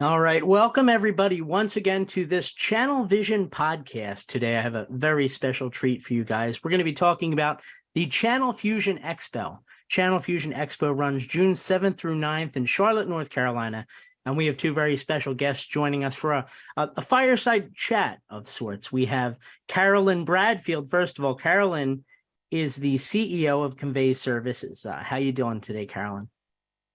All right. Welcome, everybody, once again to this Channel Vision podcast. Today, I have a very special treat for you guys. We're going to be talking about the Channel Fusion Expo. Channel Fusion Expo runs June 7th through 9th in Charlotte, North Carolina. And we have two very special guests joining us for a fireside chat of sorts. We have Carolyn Bradfield. First of all, Carolyn is the CEO of Convey Services. How you doing today, Carolyn?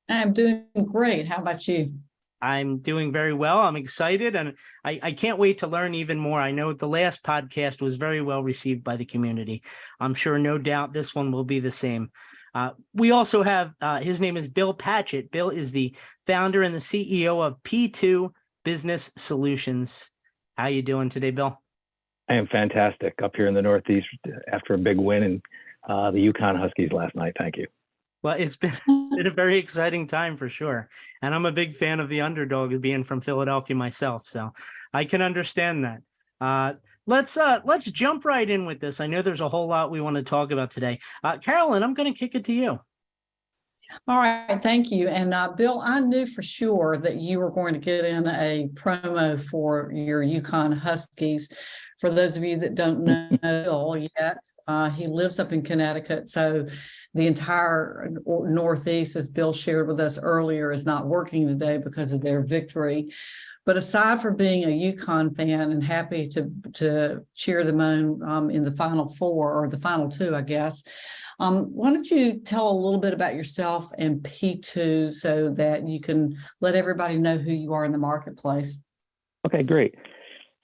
I'm doing great. How about you? I'm doing very well. I'm excited, and I can't wait to learn even more. I know the last podcast was very well received by the community. I'm sure, no doubt, this one will be the same. We also have, his name is Bill Patchett. Bill is the founder and the CEO of P2 Business Solutions. How you doing today, Bill? I am fantastic up here in the Northeast after a big win in the Yukon Huskies last night. Thank you. Well, it's been a very exciting time for sure. And I'm a big fan of the underdog, being from Philadelphia myself. So I can understand that. Let's jump right in with this. I know there's a whole lot we want to talk about today. Carolyn, I'm going to kick it to you. All right, thank you. And Bill, I knew for sure that you were going to get in a promo for your Yukon Huskies. For those of you that don't know Bill yet, he lives up in Connecticut. So the entire Northeast, as Bill shared with us earlier, is not working today because of their victory. But aside from being a Yukon fan and happy to cheer them on in the Final Four, or the Final Two, I guess, why don't you tell a little bit about yourself and P2 so that you can let everybody know who you are in the marketplace? Okay, great.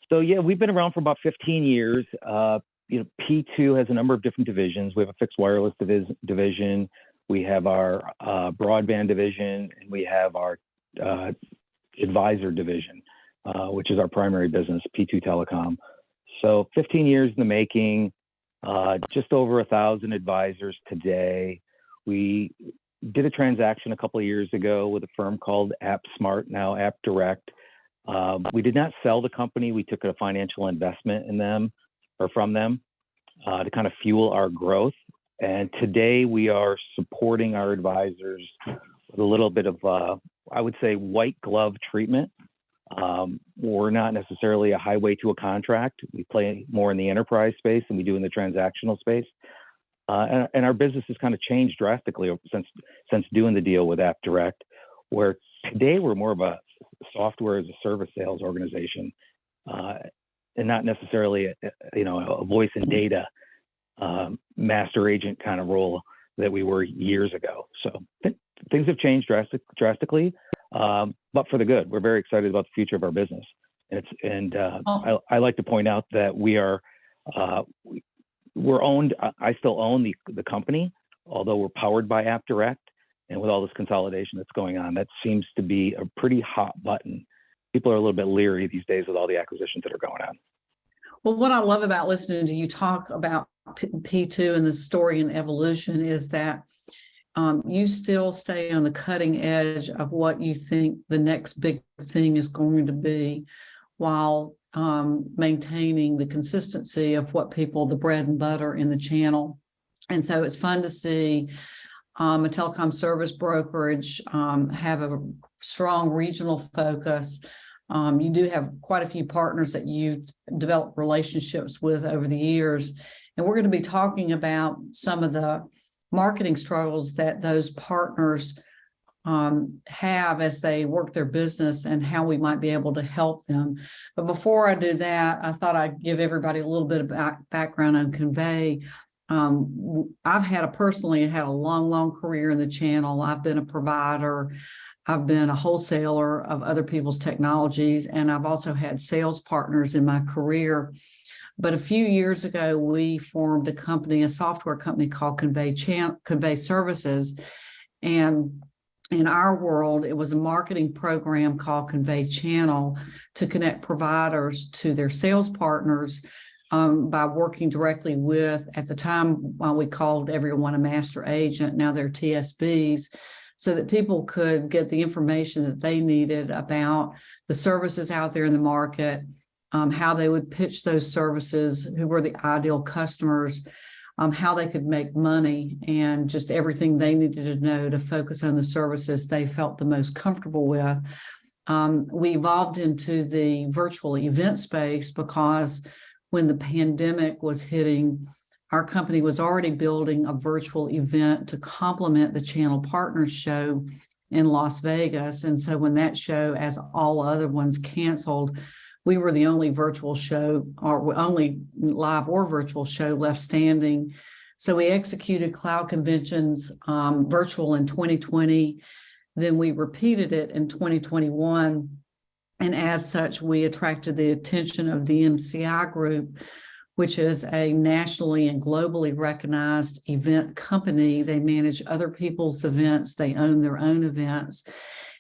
So yeah, we've been around for about 15 years. P2 has a number of different divisions. We have a fixed wireless division. We have our broadband division, and we have our advisor division, which is our primary business, P2 Telecom. So 15 years in the making, just over 1,000 advisors today. We did a transaction a couple of years ago with a firm called AppSmart, now AppDirect. We did not sell the company. We took a financial investment in them or from them to kind of fuel our growth. And today we are supporting our advisors with a little bit of, I would say, white glove treatment. We're not necessarily a highway to a contract. We play more in the enterprise space than we do in the transactional space. And our business has kind of changed drastically since doing the deal with AppDirect, where today we're more of a software as a service sales organization, and not necessarily a voice and data master agent kind of role that we were years ago. So things have changed drastically, but for the good. We're very excited about the future of our business. I like to point out that we're owned. I still own the company, although we're powered by AppDirect. And with all this consolidation that's going on, that seems to be a pretty hot button. People are a little bit leery these days with all the acquisitions that are going on. Well, what I love about listening to you talk about P2 and the story and evolution is that you still stay on the cutting edge of what you think the next big thing is going to be, while maintaining the consistency of what the bread and butter in the channel. And so it's fun to see a telecom service brokerage have a strong regional focus. You do have quite a few partners that you develop relationships with over the years. And we're going to be talking about some of the marketing struggles that those partners have as they work their business and how we might be able to help them. But before I do that, I thought I'd give everybody a little bit of background on Convey. I've personally had a long career in the channel. I've been a provider. I've been a wholesaler of other people's technologies, and I've also had sales partners in my career. But a few years ago, we formed a software company called Convey Services. And in our world, it was a marketing program called Convey Channel to connect providers to their sales partners by working directly with, at the time, we called everyone a master agent. Now they're TSBs, so that people could get the information that they needed about the services out there in the market, how they would pitch those services, who were the ideal customers, how they could make money, and just everything they needed to know to focus on the services they felt the most comfortable with. We evolved into the virtual event space because when the pandemic was hitting, our company was already building a virtual event to complement the Channel Partners show in Las Vegas. And so when that show, as all other ones, canceled, we were the only virtual show, or only live or virtual show left standing. So we executed cloud conventions virtual in 2020. Then we repeated it in 2021. And as such, we attracted the attention of the MCI Group, which is a nationally and globally recognized event company. They manage other people's events. They own their own events.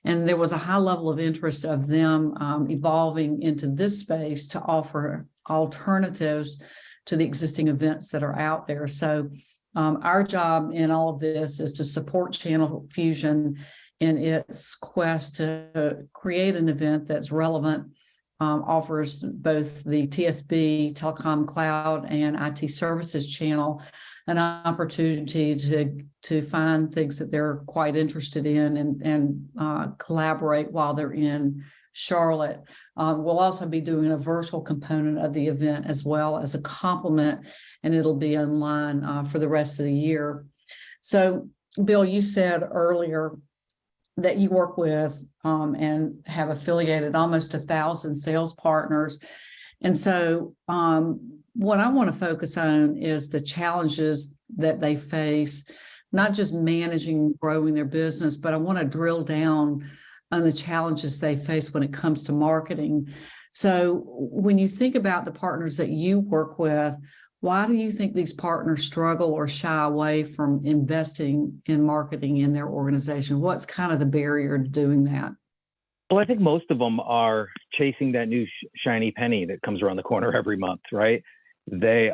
And there was a high level of interest of them evolving into this space to offer alternatives to the existing events that are out there. So our job in all of this is to support Channel Fusion in its quest to create an event that's relevant, offers both the TSB, Telecom Cloud, and IT Services channel an opportunity to find things that they're quite interested in and collaborate while they're in Charlotte. We'll also be doing a virtual component of the event as well as a complement, and it'll be online for the rest of the year. So, Bill, you said earlier that you work with and have affiliated almost 1,000 sales partners. And so what I want to focus on is the challenges that they face, not just managing and growing their business, but I want to drill down on the challenges they face when it comes to marketing. So when you think about the partners that you work with, why do you think these partners struggle or shy away from investing in marketing in their organization? What's kind of the barrier to doing that? Well, I think most of them are chasing that new shiny penny that comes around the corner every month, right? They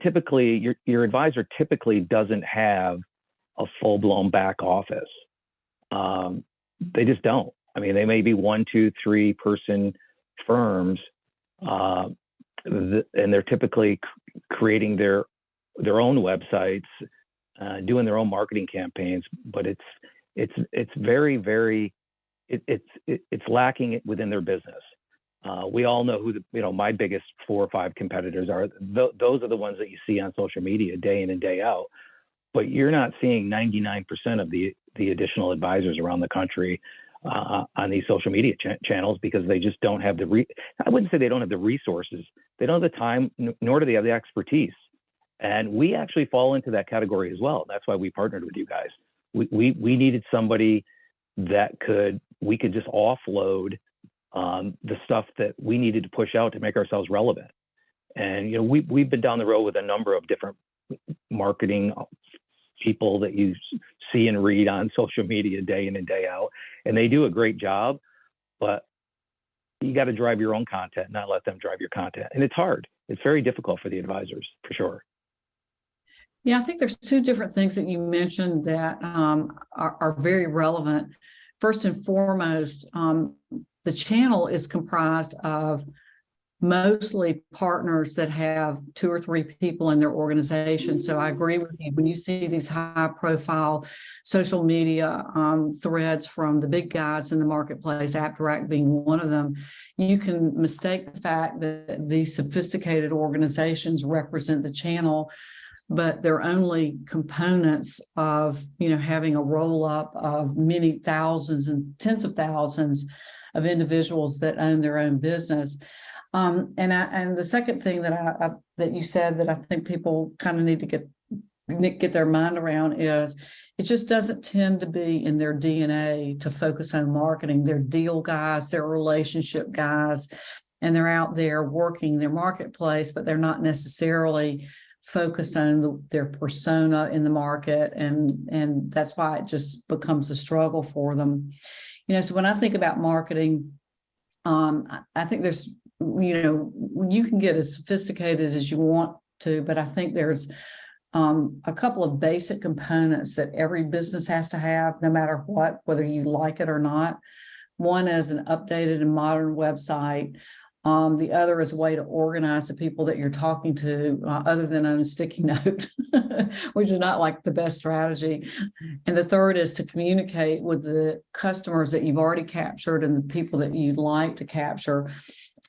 typically, your advisor typically doesn't have a full-blown back office. They just don't. I mean, they may be 1, 2, 3 person firms, and they're typically creating their own websites, doing their own marketing campaigns. But it's very, very it's lacking within their business. We all know who my biggest 4 or 5 competitors are. Those are the ones that you see on social media day in and day out. But you're not seeing 99% of the additional advisors around the country on these social media channels because they just don't have I wouldn't say they don't have the resources. They don't have the time, nor do they have the expertise. And we actually fall into that category as well. That's why we partnered with you guys. We needed somebody that we could just offload the stuff that we needed to push out to make ourselves relevant. And we've been down the road with a number of different marketing people that you see and read on social media day in and day out, and they do a great job, but you got to drive your own content, not let them drive your content. And it's hard. It's very difficult for the advisors, for sure. Yeah, I think there's 2 different things that you mentioned that are very relevant. First and foremost, the channel is comprised of mostly partners that have 2 or 3 people in their organization. So I agree with you. When you see these high-profile social media threads from the big guys in the marketplace, AppDirect being one of them, you can mistake the fact that these sophisticated organizations represent the channel, but they're only components of having a roll-up of many thousands and tens of thousands of individuals that own their own business. And the second thing that you said that I think people kind of need to get their mind around is it just doesn't tend to be in their DNA to focus on marketing. They're deal guys, they're relationship guys, and they're out there working their marketplace, but they're not necessarily focused on their persona in the market, and that's why it just becomes a struggle for them. So when I think about marketing, I think there's you can get as sophisticated as you want to, but I think there's a couple of basic components that every business has to have, no matter what, whether you like it or not. One is an updated and modern website. The other is a way to organize the people that you're talking to, other than on a sticky note, which is not like the best strategy. And the third is to communicate with the customers that you've already captured and the people that you'd like to capture.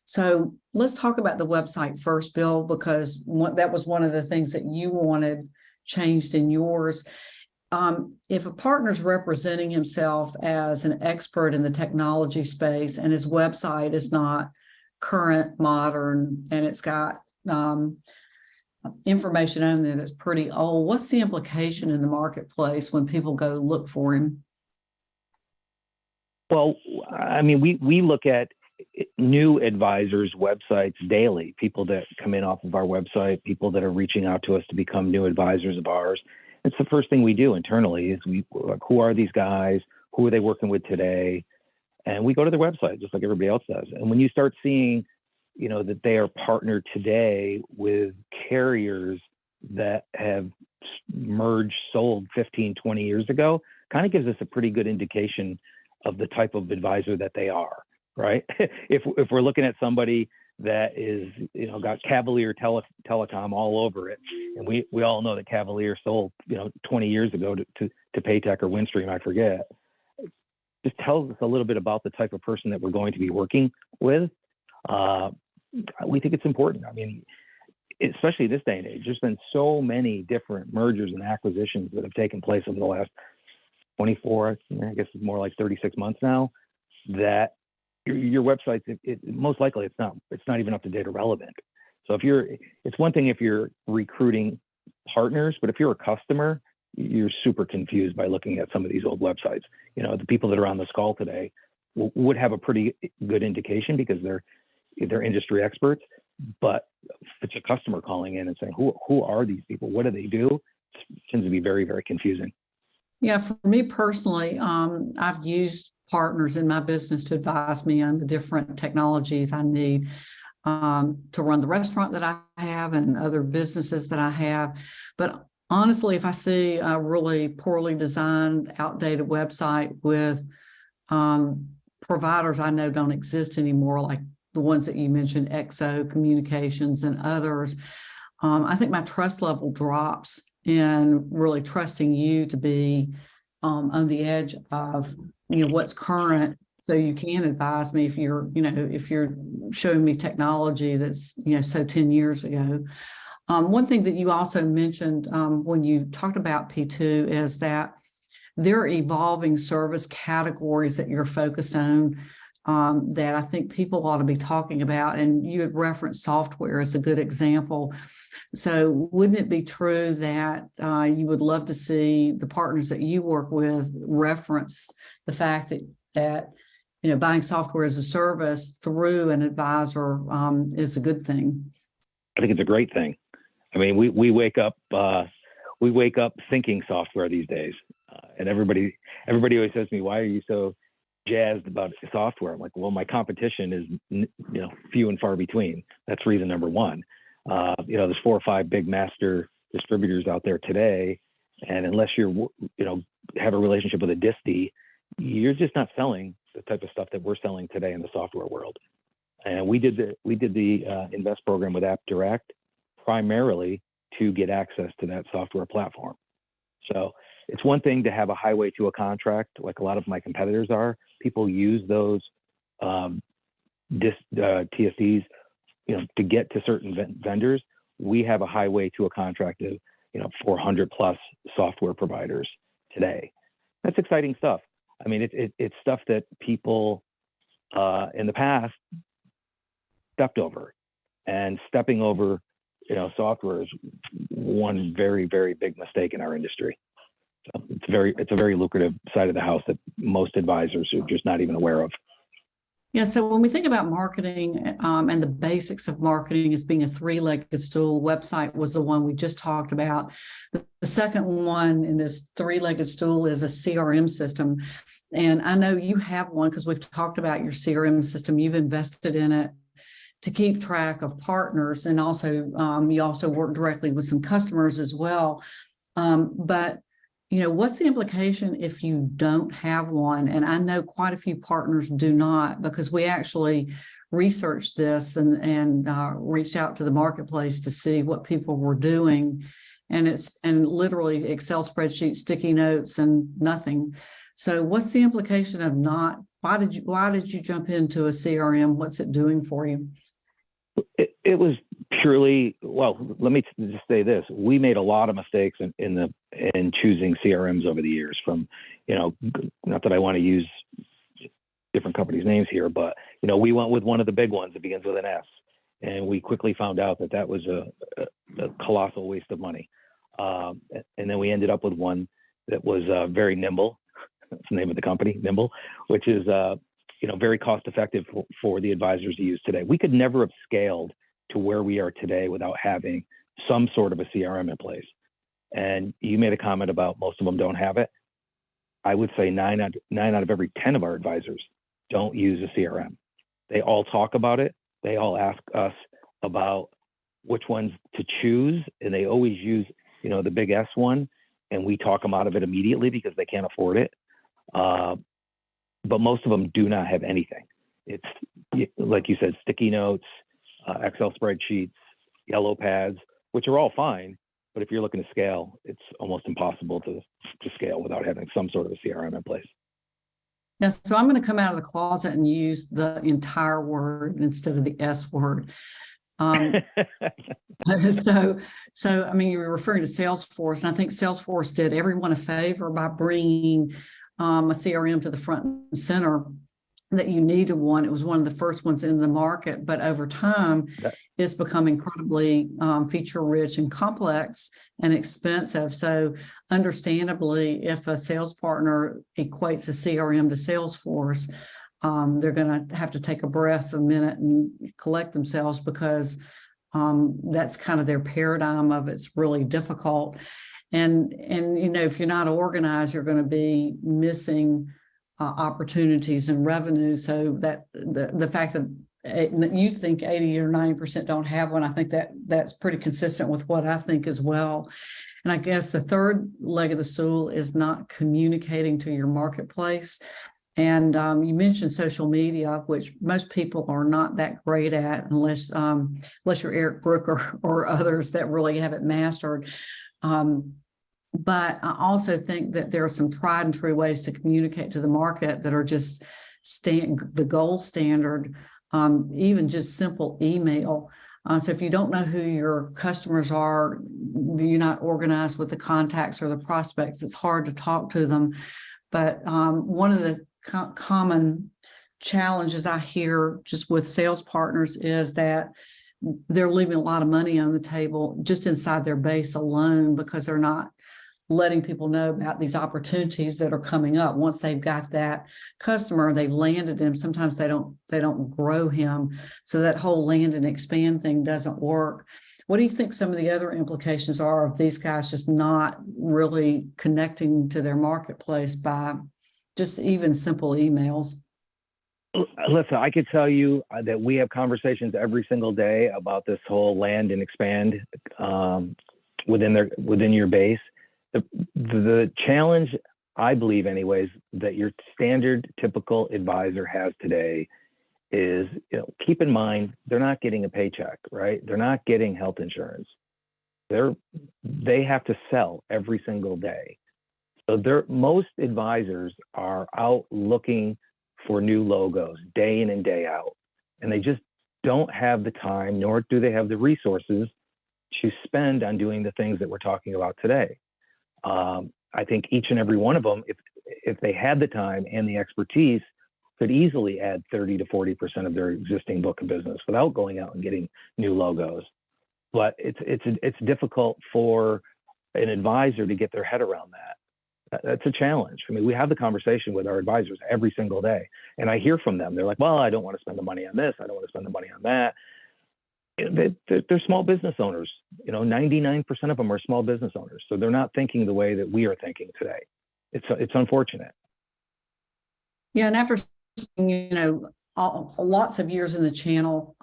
So let's talk about the website first, Bill, because that was one of the things that you wanted changed in yours. If a partner's representing himself as an expert in the technology space and his website is not current, modern, and it's got information on there that's pretty old, what's the implication in the marketplace when people go look for him? Well, I mean, we look at new advisors' websites daily, people that come in off of our website, people that are reaching out to us to become new advisors of ours. It's the first thing we do internally is we like, who are these guys? Who are they working with today? And we go to their website just like everybody else does. And when you start seeing, you know, that they are partnered today with carriers that have merged, sold 15, 20 years ago, kind of gives us a pretty good indication of the type of advisor that they are, right? If we're looking at somebody that is, you know, got Cavalier Telecom all over it, and we all know that Cavalier sold, you know, 20 years ago to Paytech or Windstream, I forget. Just tells us a little bit about the type of person that we're going to be working with. We think it's important. I mean, especially this day and age, there's been so many different mergers and acquisitions that have taken place over the last 24, I guess it's more like 36 months now, that your website, most likely it's not even up to date or relevant. So it's one thing if you're recruiting partners, but if you're a customer, you're super confused by looking at some of these old websites. You know, the people that are on this call today would have a pretty good indication because they're industry experts, but if it's a customer calling in and saying, who are these people? What do they do? It tends to be very, very confusing. Yeah, for me personally, I've used partners in my business to advise me on the different technologies I need to run the restaurant that I have and other businesses that I have. But honestly, if I see a really poorly designed, outdated website with providers I know don't exist anymore, like the ones that you mentioned, XO Communications and others, I think my trust level drops in really trusting you to be on the edge of, you know, what's current, so you can advise me if you're showing me technology that's, you know, so 10 years ago. One thing that you also mentioned when you talked about P2 is that there are evolving service categories that you're focused on that I think people ought to be talking about. And you had referenced software as a good example. So wouldn't it be true that you would love to see the partners that you work with reference the fact that you know, buying software as a service through an advisor is a good thing? I think it's a great thing. I mean, we wake up thinking software these days, and everybody always says to me, "Why are you so jazzed about software?" I'm like, "Well, my competition is, you know, few and far between. That's reason number one. You know, there's 4 or 5 big master distributors out there today, and unless you're, you know, have a relationship with a distie, you're just not selling the type of stuff that we're selling today in the software world." And we did the Invest program with AppDirect primarily to get access to that software platform. So it's one thing to have a highway to a contract, like a lot of my competitors are. People use those TSDs, you know, to get to certain vendors. We have a highway to a contract of, you know, 400 plus software providers today. That's exciting stuff. I mean, it's stuff that people in the past stepped over, and stepping over, you know, software is one very, very big mistake in our industry. So it's a very lucrative side of the house that most advisors are just not even aware of. Yeah, so when we think about marketing and the basics of marketing as being a 3-legged stool, website was the one we just talked about. The second one in this 3-legged stool is a CRM system. And I know you have one because we've talked about your CRM system. You've invested in it to keep track of partners, and also you also work directly with some customers as well. But what's the implication if you don't have one? And I know quite a few partners do not, because we actually researched this and reached out to the marketplace to see what people were doing. And literally Excel spreadsheets, sticky notes, and nothing. So what's the implication of not, why did you jump into a CRM? What's it doing for you? It was purely, well, let me just say this. We made a lot of mistakes in choosing CRMs over the years from, not that I want to use different companies' names here, but, we went with one of the big ones that begins with an S. And we quickly found out that was a colossal waste of money. And then we ended up with one that was very nimble. That's the name of the company, Nimble, which is very cost effective for the advisors to use today. We could never have scaled to where we are today without having some sort of a CRM in place. And you made a comment about most of them don't have it. I would say nine out of every 10 of our advisors don't use a CRM. They all talk about it. They all ask us about which ones to choose, and they always use, the big S one, and we talk them out of it immediately because they can't afford it. But most of them do not have anything. It's, like you said, sticky notes, Excel spreadsheets, yellow pads, which are all fine. But if you're looking to scale, it's almost impossible to scale without having some sort of a CRM in place. Yeah, so I'm going to come out of the closet and use the entire word instead of the S word. So I mean, you were referring to Salesforce, and I think Salesforce did everyone a favor by bringing a CRM to the front and center, that you needed one. It was one of the first ones in the market, but over time, it's become incredibly feature rich and complex and expensive. So understandably, if a sales partner equates a CRM to Salesforce, they're going to have to take a breath a minute and collect themselves, because that's kind of their paradigm of it's really difficult. And if you're not organized, you're going to be missing opportunities and revenue. So that the fact that you think 80 or 90% don't have one, I think that's pretty consistent with what I think as well. And I guess the third leg of the stool is not communicating to your marketplace. And you mentioned social media, which most people are not that great at unless you're Eric Brooker or others that really have it mastered. But I also think that there are some tried and true ways to communicate to the market that are just the gold standard, even just simple email. So if you don't know who your customers are, you're not organized with the contacts or the prospects, it's hard to talk to them. But one of the common challenges I hear just with sales partners is that they're leaving a lot of money on the table just inside their base alone, because they're not letting people know about these opportunities that are coming up. Once they've got that customer, they've landed him. Sometimes they don't grow him. So that whole land and expand thing doesn't work. What do you think some of the other implications are of these guys just not really connecting to their marketplace by just even simple emails? Listen, I could tell you that we have conversations every single day about this whole land and expand within your base. The challenge, I believe anyways, that your standard typical advisor has today is, keep in mind, they're not getting a paycheck, right? They're not getting health insurance. They have to sell every single day. So most advisors are out looking for new logos day in and day out, and they just don't have the time, nor do they have the resources to spend on doing the things that we're talking about today. I think each and every one of them, if they had the time and the expertise, could easily add 30 to 40% of their existing book of business without going out and getting new logos. But it's difficult for an advisor to get their head around that. That's a challenge. I mean, we have the conversation with our advisors every single day, and I hear from them. They're like, well, I don't want to spend the money on this. I don't want to spend the money on that. They're small business owners. 99% of them are small business owners. So they're not thinking the way that we are thinking today. It's unfortunate. Yeah. And after, lots of years in the channel.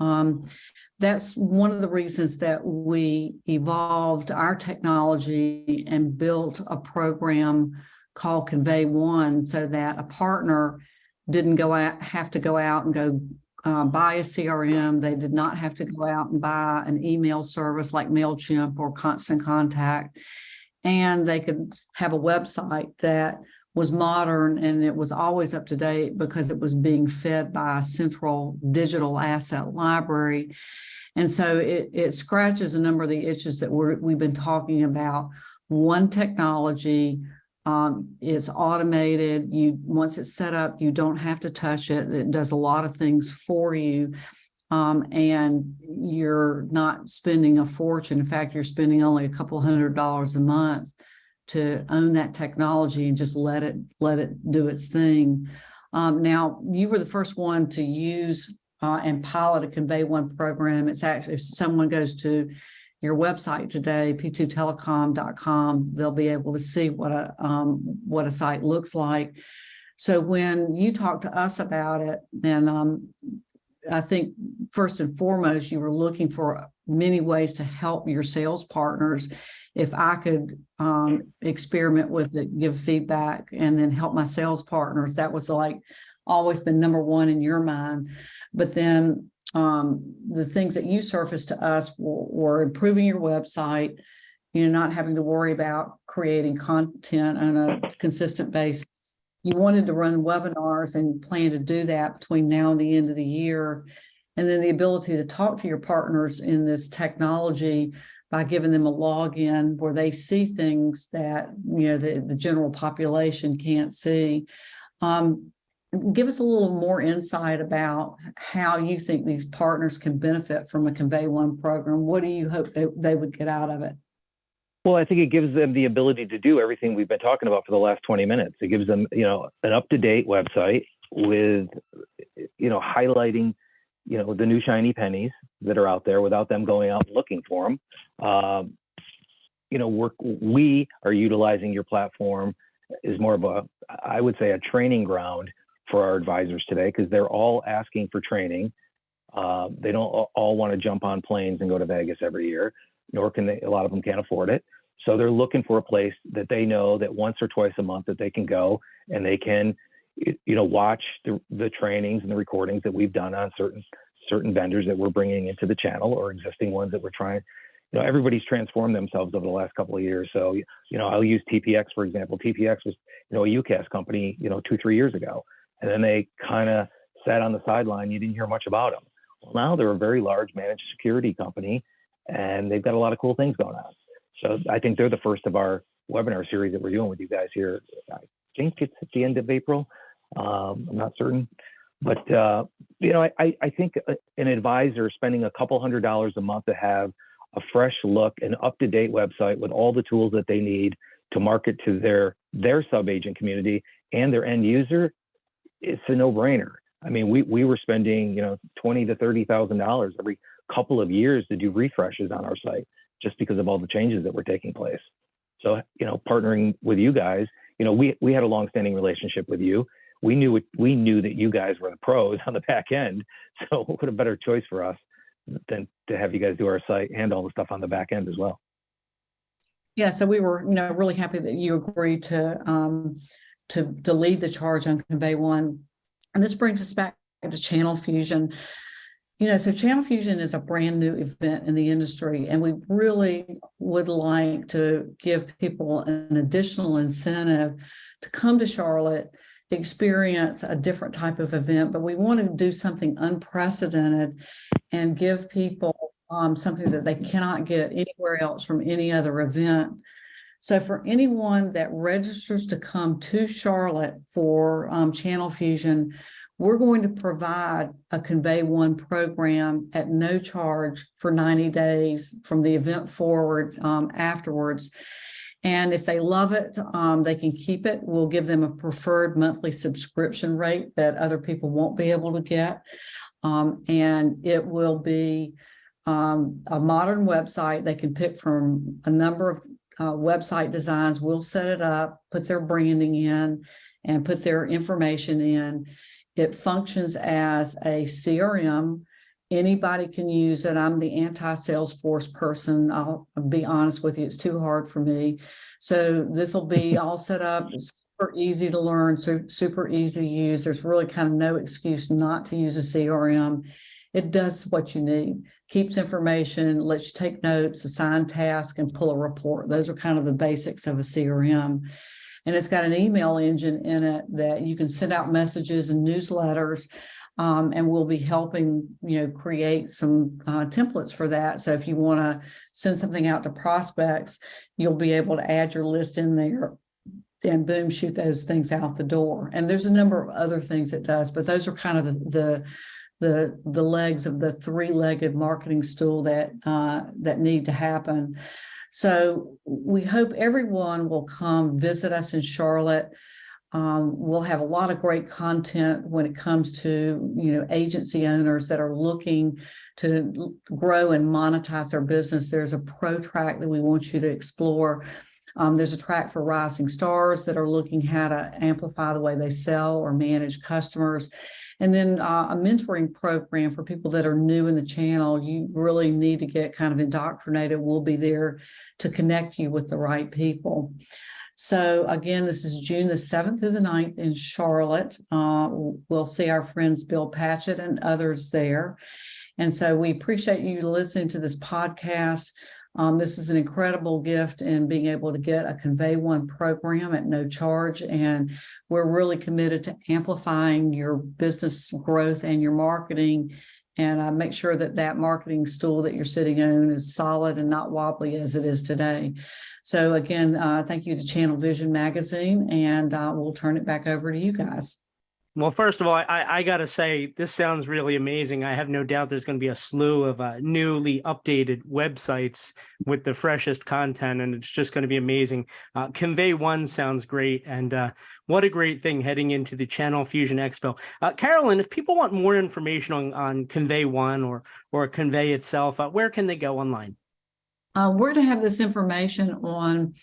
That's one of the reasons that we evolved our technology and built a program called Convey One, so that a partner didn't have to go out and go buy a CRM. They did not have to go out and buy an email service like MailChimp or Constant Contact. And they could have a website that was modern and it was always up to date because it was being fed by a central digital asset library. And so it scratches a number of the itches that we've been talking about. One technology, it's automated. Once it's set up, you don't have to touch it. It does a lot of things for you. And you're not spending a fortune. In fact, you're spending only a couple $100 a month to own that technology and just let it do its thing. Now, you were the first one to use and pilot a Convey One program. It's actually, if someone goes to your website today, p2telecom.com, they'll be able to see what a site looks like. So when you talked to us about it, and I think first and foremost, you were looking for many ways to help your sales partners. If I could experiment with it, give feedback, and then help my sales partners, that was like always been number one in your mind. But then the things that you surfaced to us were improving your website, not having to worry about creating content on a consistent basis. You wanted to run webinars and plan to do that between now and the end of the year. And then the ability to talk to your partners in this technology by giving them a login where they see things that, the general population can't see. Give us a little more insight about how you think these partners can benefit from a Convey One program. What do you hope they would get out of it? Well, I think it gives them the ability to do everything we've been talking about for the last 20 minutes. It gives them, an up-to-date website with, highlighting, the new shiny pennies that are out there without them going out and looking for them. We are utilizing your platform is more of I would say, a training ground for our advisors today, because they're all asking for training. They don't all want to jump on planes and go to Vegas every year, nor can they. A lot of them can't afford it. So they're looking for a place that they know that once or twice a month that they can go and they can, watch the trainings and the recordings that we've done on certain vendors that we're bringing into the channel, or existing ones that we're trying. Everybody's transformed themselves over the last couple of years. So, I'll use TPX, for example. TPX was, a UCAS company, 2-3 years ago. And then they kind of sat on the sideline. You didn't hear much about them. Well, now they're a very large managed security company, and they've got a lot of cool things going on. So I think they're the first of our webinar series that we're doing with you guys here. I think it's at the end of April. I'm not certain. But, I think an advisor spending a couple $100 a month to have a fresh look, an up-to-date website with all the tools that they need to market to their sub-agent community and their end user, it's a no-brainer. I mean, we were spending, $20,000 to $30,000 every couple of years to do refreshes on our site, just because of all the changes that were taking place. So, partnering with you guys, we had a long-standing relationship with you. We knew that you guys were the pros on the back end. So what a better choice for us than to have you guys do our site and all the stuff on the back end as well. Yeah, so we were, really happy that you agreed to lead the charge on Convey One. And this brings us back to Channel Fusion. So Channel Fusion is a brand new event in the industry, and we really would like to give people an additional incentive to come to Charlotte, experience a different type of event, but we want to do something unprecedented and give people something that they cannot get anywhere else from any other event. So for anyone that registers to come to Charlotte for Channel Fusion, we're going to provide a Convey One program at no charge for 90 days from the event forward afterwards. And if they love it, they can keep it. We'll give them a preferred monthly subscription rate that other people won't be able to get. And it will be a modern website. They can pick from a number of website designs. We'll set it up, put their branding in, and put their information in. It functions as a CRM. Anybody can use it. I'm the anti-Salesforce person. I'll be honest with you, it's too hard for me. So this will be all set up. It's super easy to learn, super easy to use. There's really kind of no excuse not to use a CRM. It does what you need, keeps information, lets you take notes, assign tasks, and pull a report. Those are kind of the basics of a CRM. And it's got an email engine in it that you can send out messages and newsletters. And we'll be helping, create some templates for that. So if you want to send something out to prospects, you'll be able to add your list in there and boom, shoot those things out the door. And there's a number of other things it does, but those are kind of the legs of the three-legged marketing stool that need to happen. So we hope everyone will come visit us in Charlotte. We'll have a lot of great content when it comes to, agency owners that are looking to grow and monetize their business. There's a pro track that we want you to explore. There's a track for rising stars that are looking how to amplify the way they sell or manage customers. And then a mentoring program for people that are new in the channel. You really need to get kind of indoctrinated. We'll be there to connect you with the right people. So again, this is June the 7th through the 9th in Charlotte. We'll see our friends Bill Patchett and others there. And so we appreciate you listening to this podcast. This is an incredible gift in being able to get a Convey One program at no charge. And we're really committed to amplifying your business growth and your marketing, and make sure that marketing stool that you're sitting on is solid and not wobbly as it is today. So again, thank you to ChannelVision Magazine, and we'll turn it back over to you guys. Well, first of all, I got to say, this sounds really amazing. I have no doubt there's going to be a slew of newly updated websites with the freshest content, and it's just going to be amazing. Convey One sounds great, and what a great thing heading into the Channel Fusion Expo. Carolyn, if people want more information on Convey One or Convey itself, where can they go online? We're to have this information on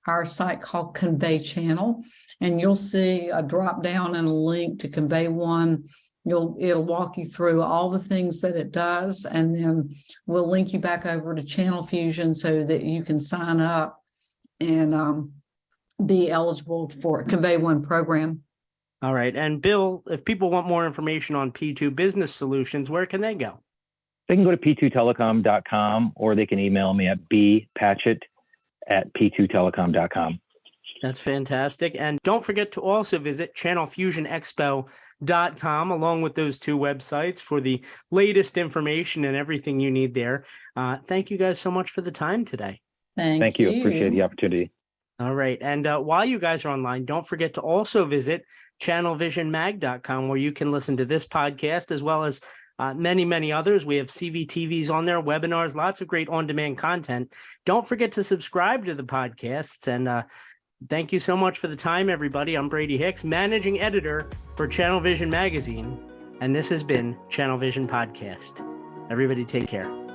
our site called Convey Channel, and you'll see a drop down and a link to Convey One. It'll walk you through all the things that it does, and then we'll link you back over to Channel Fusion so that you can sign up and be eligible for a Convey One program. All right. And Bill, if people want more information on P2 Business Solutions, where can they go? They can go to p2telecom.com, or they can email me at bpatchett@p2telecom.com. That's fantastic. And don't forget to also visit ChannelFusionExpo.com along with those two websites for the latest information and everything you need there. Thank you guys so much for the time today. Thank you. Appreciate the opportunity. All right. And while you guys are online, don't forget to also visit ChannelVisionMag.com, where you can listen to this podcast as well as many, many others. We have CVTVs on there, webinars, lots of great on-demand content. Don't forget to subscribe to the podcasts. And thank you so much for the time, everybody. I'm Brady Hicks, managing editor for Channel Vision Magazine. And this has been Channel Vision Podcast. Everybody take care.